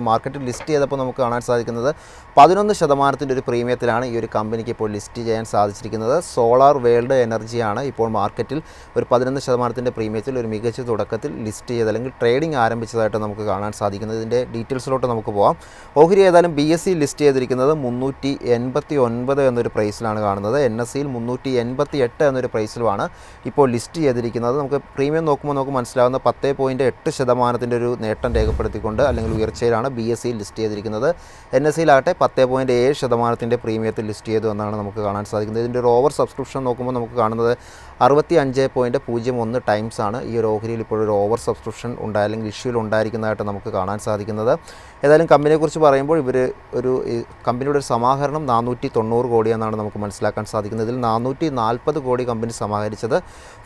മാർക്കറ്റിൽ ലിസ്റ്റ് ചെയ്തപ്പോൾ നമുക്ക് കാണാൻ സാധിക്കുന്നത് 11% ഒരു പ്രീമിയത്തിലാണ് ഈ ഒരു കമ്പനിക്ക് ഇപ്പോൾ ലിസ്റ്റ് ചെയ്യാൻ സാധിച്ചിരിക്കുന്നത്. സോളാർ വേൾഡ് എനർജിയാണ് ഇപ്പോൾ മാർക്കറ്റിൽ ഒരു 11% പ്രീമിയത്തിൽ ഒരു മികച്ച തുടക്കത്തിൽ ലിസ്റ്റ് ചെയ്ത് അല്ലെങ്കിൽ ട്രേഡിംഗ് ആരംഭിച്ചതായിട്ട് നമുക്ക് കാണാൻ സാധിക്കുന്നത്. ഇതിൻ്റെ ഡീറ്റെയിൽസിലോട്ട് നമുക്ക് പോകാം. ഓഹരി ഏതായാലും BSE ലിസ്റ്റ് ചെയ്തിരിക്കുന്നത് 389 എന്നൊരു പ്രൈസിലാണ് കാണുന്നത്. NSEയിൽ 388 എന്നൊരു പ്രൈസിലുമാണ് ഇപ്പോൾ ലിസ്റ്റ് ചെയ്തിരിക്കുന്നത്. നമുക്ക് പ്രീമിയം നോക്കുമ്പോൾ നമുക്ക് മനസ്സിലാവുന്ന 10.8% ഒരു നേട്ടം രേഖപ്പെടുത്തിക്കൊണ്ട് അല്ലെങ്കിൽ ഉയർച്ചയിലാണ് BSE ലിസ്റ്റ് ചെയ്തിരിക്കുന്നത്. NSEയിലാകട്ടെ 10.7% പ്രീമിയത്തിൽ ലിസ്റ്റ് ചെയ്തു എന്നാണ് നമുക്ക് കാണാൻ സാധിക്കുന്നത്. ഇതിൻ്റെ ഒരു ഓവർ സബ്സ്ക്രിപ്ഷൻ നോക്കുമ്പോൾ നമുക്ക് കാണുന്നത് 65.01 ടൈംസ് ആണ് ഈ ഒരു ഓഹരിയിൽ ഇപ്പോഴൊരു ഓവർ സബ്സ്ക്രിപ്ഷൻ അല്ലെങ്കിൽ ഇഷ്യൂയിൽ ഉണ്ടായിരിക്കുന്നതായിട്ട് നമുക്ക് കാണാൻ സാധിക്കുന്നത്. ഏതായാലും കമ്പനിയെക്കുറിച്ച് പറയുമ്പോൾ ഒരു കമ്പനിയുടെ ഒരു സമാഹരണം 490 കോടി എന്നാണ് നമുക്ക് മനസ്സിലാക്കാൻ സാധിക്കുന്നത്. ഇതിൽ 440 കോടി കമ്പനി സമാഹരിച്ചത്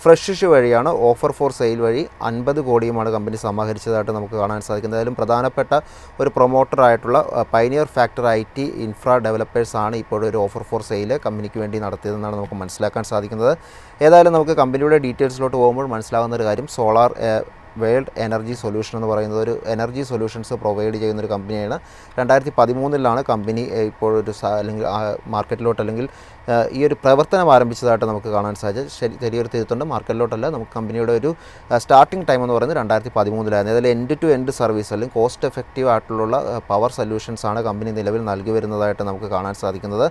ഫ്രഷ് ഇഷ്യൂ വഴിയാണ്. ഓഫർ ഫോർ സെയിൽ വഴി 50 കോടിയുമാണ് കമ്പനി സമാഹരിച്ചതായിട്ട് നമുക്ക് കാണാൻ സാധിക്കുന്നത്. ഏതായാലും പ്രധാനപ്പെട്ട ഒരു പ്രൊമോട്ടറായിട്ടുള്ള പൈനിയർ ഫാക്ടർ IT ഇൻഫ്രാ ഡെവലപ്പേഴ്സാണ് ഇപ്പോൾ ഒരു ഓഫർ ഫോർ സെയിൽ കമ്പനിക്ക് വേണ്ടി നടത്തിയതെന്നാണ് നമുക്ക് മനസ്സിലാക്കാൻ സാധിക്കുന്നത്. ഏതായാലും നമുക്ക് കമ്പനിയുടെ ഡീറ്റെയിൽസിലോട്ട് പോകുമ്പോൾ മനസ്സിലാകുന്ന ഒരു കാര്യം, സോളാർ വേൾഡ് എനർജി സൊല്യൂഷൻ എന്ന് പറയുന്നത് ഒരു എനർജി സൊല്യൂഷൻസ് പ്രൊവൈഡ് ചെയ്യുന്നൊരു കമ്പനിയാണ്. 2013 കമ്പനി ഇപ്പോഴൊരു അല്ലെങ്കിൽ മാർക്കറ്റിലോട്ട് അല്ലെങ്കിൽ ഈ ഒരു പ്രവർത്തനം ആരംഭിച്ചതായിട്ട് നമുക്ക് കാണാൻ സാധിച്ചു. ചെറിയൊരു തിരുത്തുണ്ട്, മാർക്കറ്റിലോട്ടല്ല. നമുക്ക് കമ്പനിയുടെ ഒരു സ്റ്റാർട്ടിംഗ് ടൈം എന്ന് പറയുന്നത് 2013 അതിൽ എൻഡ് ടു എൻഡ് സർവീസ് അല്ലെങ്കിൽ കോസ്റ്റ് എഫക്റ്റീവ് ആയിട്ടുള്ള പവർ സൊല്യൂഷൻസ് ആണ് കമ്പനി നിലവിൽ നൽകി വരുന്നതായിട്ട് നമുക്ക് കാണാൻ സാധിക്കുന്നത്.